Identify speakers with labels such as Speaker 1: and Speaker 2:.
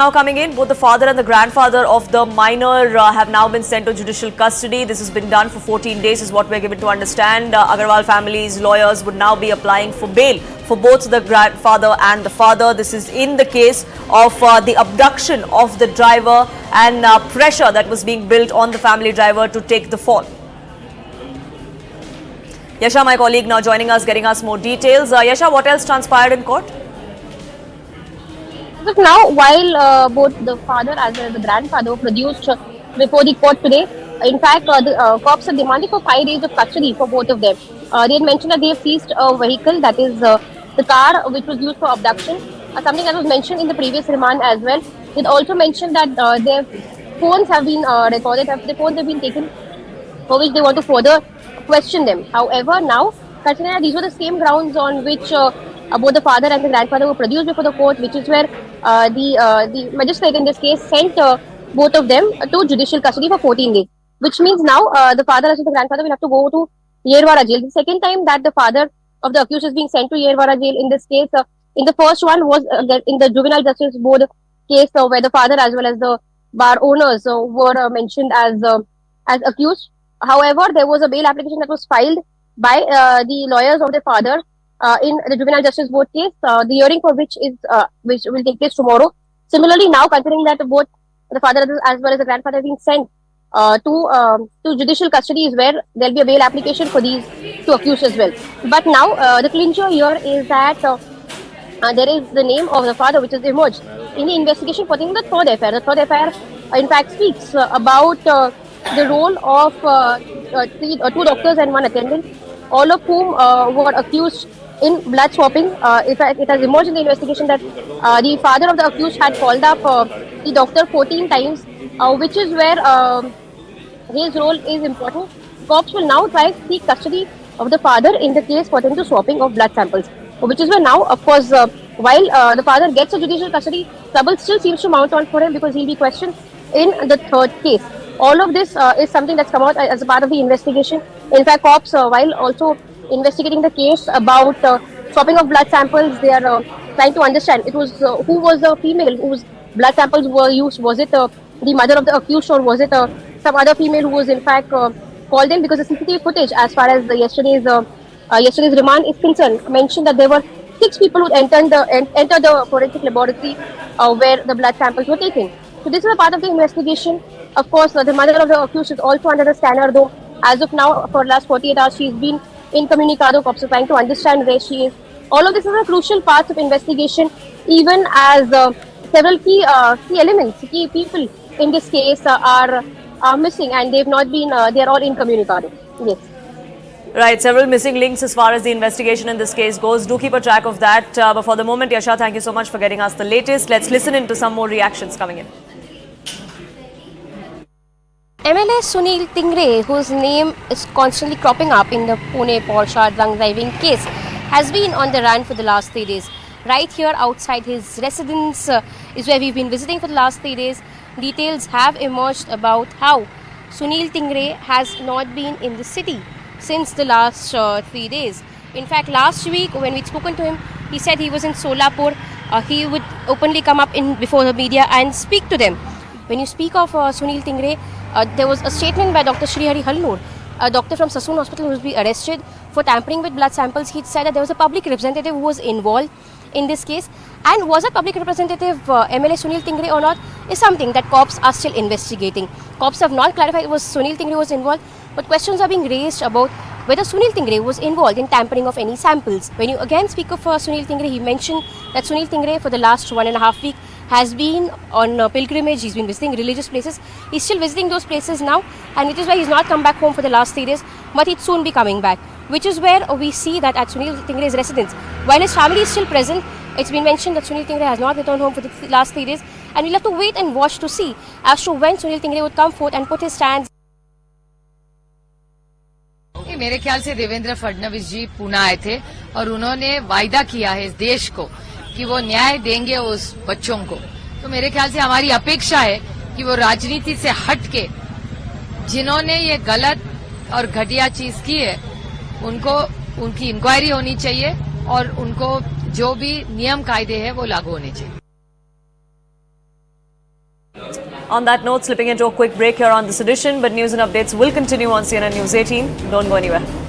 Speaker 1: Now coming in, both the father and the grandfather of the minor have now been sent to judicial custody. This has been done for 14 days is what we're given to understand. Agarwal family's lawyers would now be applying for bail for both the grandfather and the father. This is in the case of the abduction of the driver and pressure that was being built on the family driver to take the fall. Yasha, my colleague, now joining us, getting us more details. Yasha, what else transpired in court?
Speaker 2: Now, while both the father as well as the grandfather were produced before the court today, in fact, the cops are demanding for 5 days of custody for both of them. They had mentioned that they have seized a vehicle, that is the car which was used for abduction, something that was mentioned in the previous remand as well. It also mentioned that their phones have been recorded, their phones have been taken, for which they want to further question them. However, now, considering that these were the same grounds on which both the father and the grandfather were produced before the court, which is where the magistrate in this case sent both of them to judicial custody for 14 days. Which means now the father as well as the grandfather will have to go to Yerwada jail. The second time that the father of the accused is being sent to Yerwada jail in this case, in the first one was in the Juvenile Justice Board case where the father as well as the bar owners were mentioned as accused. However, there was a bail application that was filed by the lawyers of the father in the Juvenile Justice Board case, the hearing for which will take place tomorrow. Similarly, now considering that both the father as well as the grandfather have been sent to judicial custody, is where there will be a bail application for these two accused as well. But now the clincher here is that there is the name of the father which has emerged in the investigation pertaining to the third affair. The third affair, in fact, speaks about the role of two doctors and one attendant, all of whom were accused in blood swapping. In fact, it has emerged in the investigation that the father of the accused had called up the doctor 14 times, which is where his role is important. Cops will now try to seek custody of the father in the case pertaining to swapping of blood samples, which is where now, of course, while the father gets a judicial custody, trouble still seems to mount on for him because he'll be questioned in the third case. All of this is something that's come out as a part of the investigation. In fact, cops, while also investigating the case about swapping of blood samples, they are trying to understand it was who was the female whose blood samples were used. Was it the mother of the accused, or was it some other female who was in fact called in? Because the CCTV footage, as far as yesterday's remand is concerned, mentioned that there were 6 people who entered the forensic laboratory where the blood samples were taken. So this is a part of the investigation. Of course, the mother of the accused is also under the scanner, though as of now, for the last 48 hours, she's been incommunicado. Cops are trying to understand where she is. All of this is a crucial part of investigation, even as several key elements, key people in this case are missing, and they've not been. They are all incommunicado. Yes.
Speaker 1: Right, several missing links as far as the investigation in this case goes. Do keep a track of that. But for the moment, Yasha, thank you so much for getting us the latest. Let's listen into some more reactions coming in.
Speaker 3: MLA Sunil Tingre, whose name is constantly cropping up in the Pune Porsche drunk driving case, has been on the run for the last 3 days. Right here outside his residence is where we've been visiting for the last 3 days. Details have emerged about how Sunil Tingre has not been in the city since the last 3 days. In fact, last week when we'd spoken to him, he said he was in Solapur. He would openly come up before the media and speak to them. When you speak of Sunil Tingre, there was a statement by Dr. Srihari Halnoor, a doctor from Sassoon Hospital who was being arrested for tampering with blood samples. He said that there was a public representative who was involved in this case. And was a public representative MLA Sunil Tingre or not is something that cops are still investigating. Cops have not clarified it was Sunil Tingre who was involved, but questions are being raised about whether Sunil Tingre was involved in tampering of any samples. When you again speak of Sunil Tingre, he mentioned that Sunil Tingre for the last 1.5 weeks has been on pilgrimage. He's been visiting religious places. He's still visiting those places now, and which is why he's not come back home for the last 3 days, but he'd soon be coming back. Which is where we see that at Sunil Tingre's residence, while his family is still present, it's been mentioned that Sunil Tingre has not returned home for the last 3 days, and we'll have to wait and watch to see as to when Sunil Tingre would come forth and put his stands.
Speaker 4: मेरे ख्याल से देवेंद्र फडणवीस जी पुणे आए थे और उन्होंने वायदा किया है इस देश को कि वो न्याय देंगे उस बच्चों को। तो मेरे ख्याल से हमारी अपेक्षा है कि वो राजनीति से हट के जिन्होंने ये गलत और घटिया चीज की है उनको उनकी इंक्वायरी होनी चाहिए और उनको जो भी नियम कायदे हैं वो लागू होने चाहिए।
Speaker 1: On that note, slipping into a quick break here on this edition, but news and updates will continue on CNN News 18. Don't go anywhere.